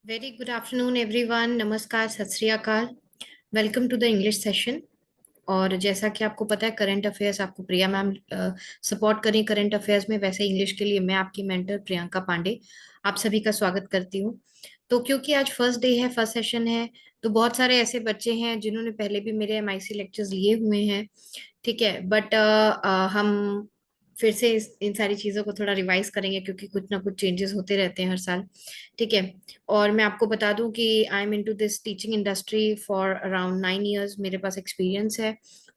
Very good afternoon everyone. नमस्कार, सत श्री अकाल। Welcome to the English session. और जैसा कि आपको पता है, करंट अफेयर्स आपको प्रिया मैम सपोर्ट करें करंट अफेयर्स में, वैसे इंग्लिश के लिए मैं आपकी मेंटर प्रियंका पांडे आप सभी का स्वागत करती हूँ। तो क्योंकि आज फर्स्ट डे है, फर्स्ट सेशन है, तो बहुत सारे ऐसे बच्चे हैं जिन्होंने पहले भी मेरे एमआईसी लेक्चर्स लिए हुए हैं। ठीक है, बट हम फिर से इन सारी चीज़ों को थोड़ा रिवाइज करेंगे क्योंकि कुछ ना कुछ चेंजेस होते रहते हैं हर साल। ठीक है। और मैं आपको बता दूं कि I am into this teaching industry for around 9 years. मेरे पास एक्सपीरियंस है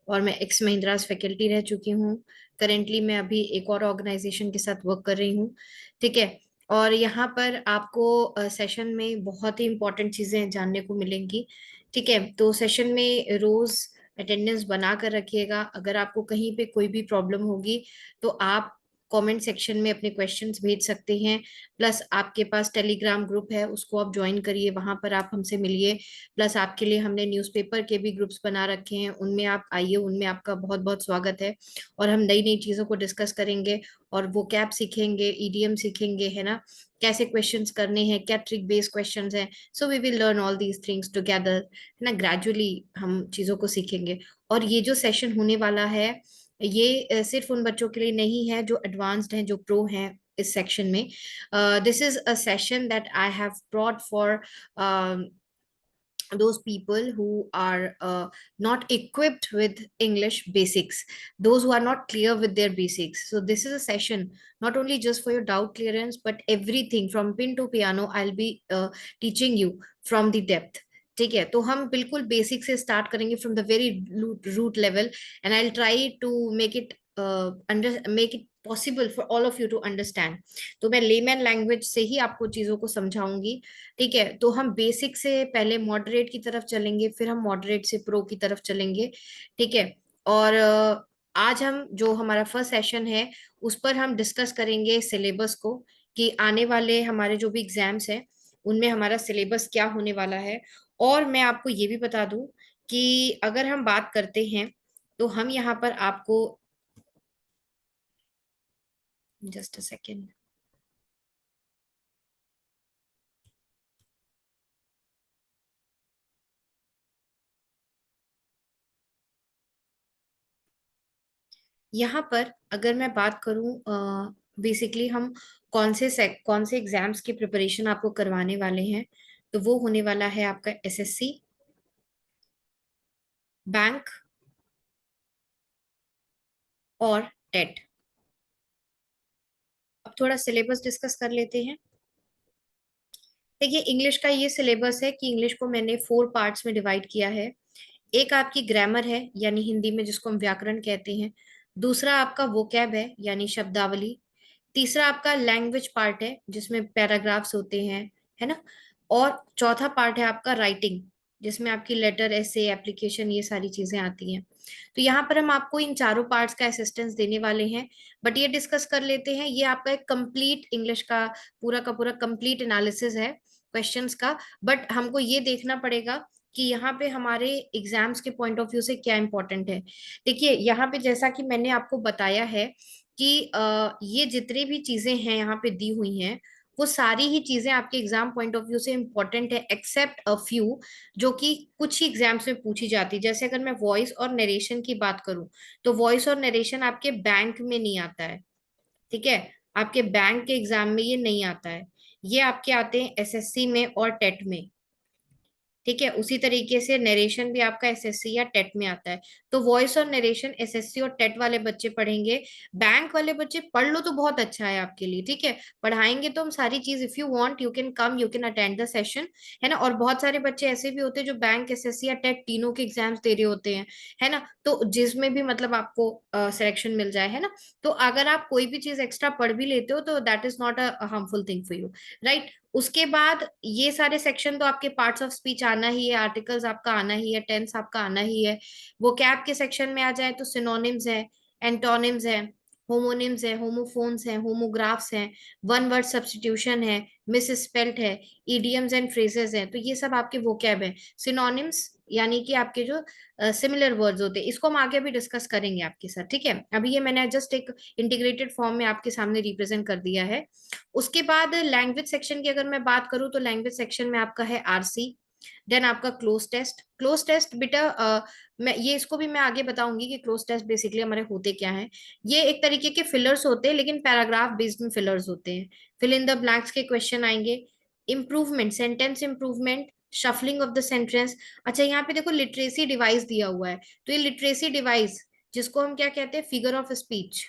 और मैं एक्स महिंद्रास फैकल्टी रह चुकी हूँ। करेंटली मैं अभी एक और ऑर्गेनाइजेशन के साथ वर्क कर रही हूँ। ठीक है। और यहाँ पर आपको सेशन में बहुत ही इंपॉर्टेंट चीज़ें जानने को मिलेंगी। ठीक है, तो सेशन में रोज अटेंडेंस बना कर रखिएगा। अगर आपको कहीं पे कोई भी प्रॉब्लम होगी तो आप कमेंट सेक्शन में अपने क्वेश्चंस भेज सकते हैं। प्लस आपके पास टेलीग्राम ग्रुप है, उसको आप ज्वाइन करिए, वहां पर आप हमसे मिलिए। प्लस आपके लिए हमने न्यूज़पेपर के भी ग्रुप्स बना रखे हैं, उनमें आप आइए, उनमें आपका बहुत बहुत स्वागत है। और हम नई नई चीज़ों को डिस्कस करेंगे और वो कैप सीखेंगे, ईडीएम सीखेंगे, है ना, कैसे क्वेश्चंस करने हैं, क्या ट्रिक बेस्ड क्वेश्चंस हैं। So we will learn all these things together, है ना। ग्रेजुअली हम चीज़ों को सीखेंगे। और ये जो सेशन होने वाला है, ये सिर्फ उन बच्चों के लिए नहीं है जो एडवांस्ड हैं, जो प्रो हैं इस सेक्शन में। This is a session that I have brought for those people who are not equipped with English basics, those who are not clear with their basics. So this is a session not only just for your doubt clearance, but everything from pin to piano I'll be teaching you from the depth. ठीक है, तो हम बिल्कुल basic से start करेंगे from the very root level, and I try to make it possible for all of you to understand. तो मैं layman language से ही आपको चीजों को समझाऊंगी। ठीक है, तो हम बेसिक से पहले मॉडरेट की तरफ चलेंगे, फिर हम मॉडरेट से प्रो की तरफ चलेंगे। ठीक है। और आज हम जो हमारा फर्स्ट सेशन है उस पर हम डिस्कस करेंगे सिलेबस को, कि आने वाले हमारे जो भी एग्जाम्स हैं उनमें हमारा सिलेबस क्या होने वाला है। और मैं आपको ये भी बता दूं कि अगर हम बात करते हैं तो हम यहाँ पर आपको, जस्ट अ सेकेंड, यहाँ पर अगर मैं बात करूं, बेसिकली हम कौन से एग्जाम्स की प्रिपरेशन आपको करवाने वाले हैं, तो वो होने वाला है आपका एसएससी, बैंक और टेट। अब थोड़ा सिलेबस डिस्कस कर लेते हैं। देखिए, इंग्लिश का ये सिलेबस है कि इंग्लिश को मैंने 4 पार्ट्स में डिवाइड किया है। एक आपकी ग्रामर है, यानी हिंदी में जिसको हम व्याकरण कहते हैं। दूसरा आपका वोकैब है, यानी शब्दावली। तीसरा आपका लैंग्वेज पार्ट है जिसमें पैराग्राफ्स होते हैं, है ना। और चौथा पार्ट है आपका राइटिंग, जिसमें आपकी लेटर, एसे, एप्लीकेशन, ये सारी चीजें आती हैं। तो यहाँ पर हम आपको इन चारों पार्ट्स का असिस्टेंस देने वाले हैं। बट ये डिस्कस कर लेते हैं, ये आपका एक कंप्लीट इंग्लिश का पूरा कंप्लीट एनालिसिस है क्वेश्चंस का। बट हमको ये देखना पड़ेगा कि यहाँ पे हमारे एग्जाम्स के पॉइंट ऑफ व्यू से क्या इंपॉर्टेंट है। देखिए, यहाँ पे जैसा कि मैंने आपको बताया है कि ये जितनी भी चीजें हैं यहाँ पे दी हुई हैं, वो सारी ही चीजें आपके एग्जाम पॉइंट ऑफ व्यू से इंपॉर्टेंट है, एक्सेप्ट अ फ्यू जो कि कुछ ही एग्जाम्स में पूछी जाती है। जैसे अगर मैं वॉइस और नरेशन की बात करूं, तो वॉइस और नरेशन आपके बैंक में नहीं आता है। ठीक है, आपके बैंक के एग्जाम में ये नहीं आता है। ये आपके आते हैं एसएससी में और टेट में। ठीक है, उसी तरीके से नरेशन भी आपका एसएससी या टेट में आता है। तो वॉइस और नरेशन एसएससी और टेट वाले बच्चे पढ़ेंगे। बैंक वाले बच्चे पढ़ लो तो बहुत अच्छा है आपके लिए। ठीक है, पढ़ाएंगे तो हम सारी चीज, if you want you can come, you can attend the session, है ना। और बहुत सारे बच्चे ऐसे भी होते हैं जो बैंक, एसएससी या टेट तीनों के एग्जाम्स दे रहे होते हैं, है ना। तो जिसमें भी मतलब आपको सिलेक्शन मिल जाए, है ना। तो अगर आप कोई भी चीज एक्स्ट्रा पढ़ भी लेते हो तो that is not a harmful thing for you, right. उसके बाद ये सारे सेक्शन तो आपके पार्ट्स ऑफ स्पीच आना ही है, आर्टिकल्स आपका आना ही है, टेंस आपका आना ही है। वो कैप के सेक्शन में आ जाए तो सिनोनिम्स है, एंटोनिम्स है, होमोनिम्स है, होमोफोन्स है, होमोग्राफ्स हैं, वन वर्ड सब्स्टिट्यूशन है, मिस स्पेल्ट है, इडियम्स एंड फ्रेजेस हैं। तो ये सब आपके वोकैब है। सिनोनिम्स यानी कि आपके जो सिमिलर वर्ड्स होते हैं, इसको हम आगे भी डिस्कस करेंगे आपके साथ, ठीक है। अभी ये मैंने जस्ट एक इंटीग्रेटेड फॉर्म में आपके सामने रिप्रेजेंट कर दिया है। उसके बाद लैंग्वेज सेक्शन की अगर मैं बात करूँ, तो लैंग्वेज सेक्शन में आपका है आरसी। देन आपका क्लोज टेस्ट। क्लोज टेस्ट बेटा मैं ये इसको भी मैं आगे बताऊंगी कि क्लोज टेस्ट बेसिकली हमारे होते क्या हैं। ये एक तरीके के फिलर्स होते हैं, लेकिन पैराग्राफ बेस्ड में फिलर्स होते हैं। फिल इन द ब्लैंक्स के क्वेश्चन आएंगे। Improvement, sentence improvement, shuffling of the sentence. अच्छा, यहाँ पे देखो लिटरेसी डिवाइस दिया हुआ है। तो ये लिटरेसी डिवाइस, जिसको हम क्या कहते हैं, फिगर ऑफ स्पीच।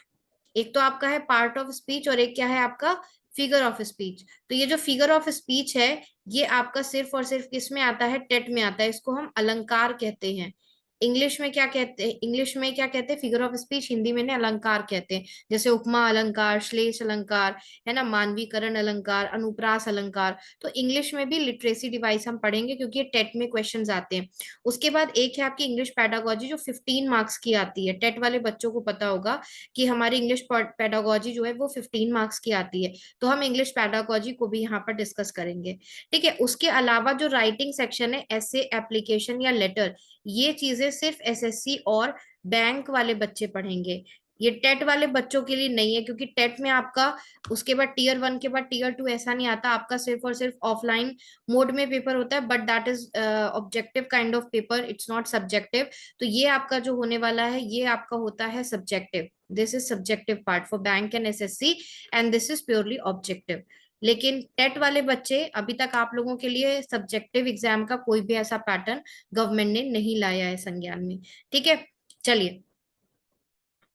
एक तो आपका है पार्ट ऑफ स्पीच, और एक क्या है आपका फिगर ऑफ स्पीच। तो ये जो फिगर ऑफ स्पीच है, ये आपका सिर्फ और सिर्फ किस में आता है, टेट में आता है। इसको हम अलंकार कहते हैं। इंग्लिश में क्या कहते हैं, इंग्लिश में क्या कहते हैं, फिगर ऑफ स्पीच। हिंदी में ने अलंकार कहते हैं। जैसे उपमा अलंकार, श्लेष अलंकार, है ना, मानवीकरण अलंकार, अनुप्रास अलंकार। तो इंग्लिश में भी लिटरेसी डिवाइस हम पढ़ेंगे, क्योंकि ये टेट में क्वेश्चंस आते हैं। उसके बाद एक है आपकी इंग्लिश पैडागोजी, जो 15 मार्क्स की आती है। टेट वाले बच्चों को पता होगा कि हमारी इंग्लिश पेडागोजी जो है वो 15 मार्क्स की आती है। तो हम इंग्लिश पेडागोजी को भी यहाँ पर डिस्कस करेंगे, ठीक है। उसके अलावा जो राइटिंग सेक्शन है, ऐसे, एप्लीकेशन या लेटर, ये चीजें सिर्फ एसएससी और बैंक वाले बच्चे पढ़ेंगे। ये टेट वाले बच्चों के लिए नहीं है, क्योंकि टेट में आपका उसके बाद टीयर 1 के बाद टीयर 2 ऐसा नहीं आता। आपका सिर्फ और सिर्फ ऑफलाइन मोड में पेपर होता है, but that is objective kind of paper, it's not subjective. तो ये आपका जो होने वाला है, ये आपका होता है subjective. This is subjective part for bank and SSC, and this is purely objective. लेकिन टेट वाले बच्चे, अभी तक आप लोगों के लिए सब्जेक्टिव एग्जाम का कोई भी ऐसा पैटर्न गवर्नमेंट ने नहीं लाया है संज्ञान में, ठीक है। चलिए,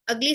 अगली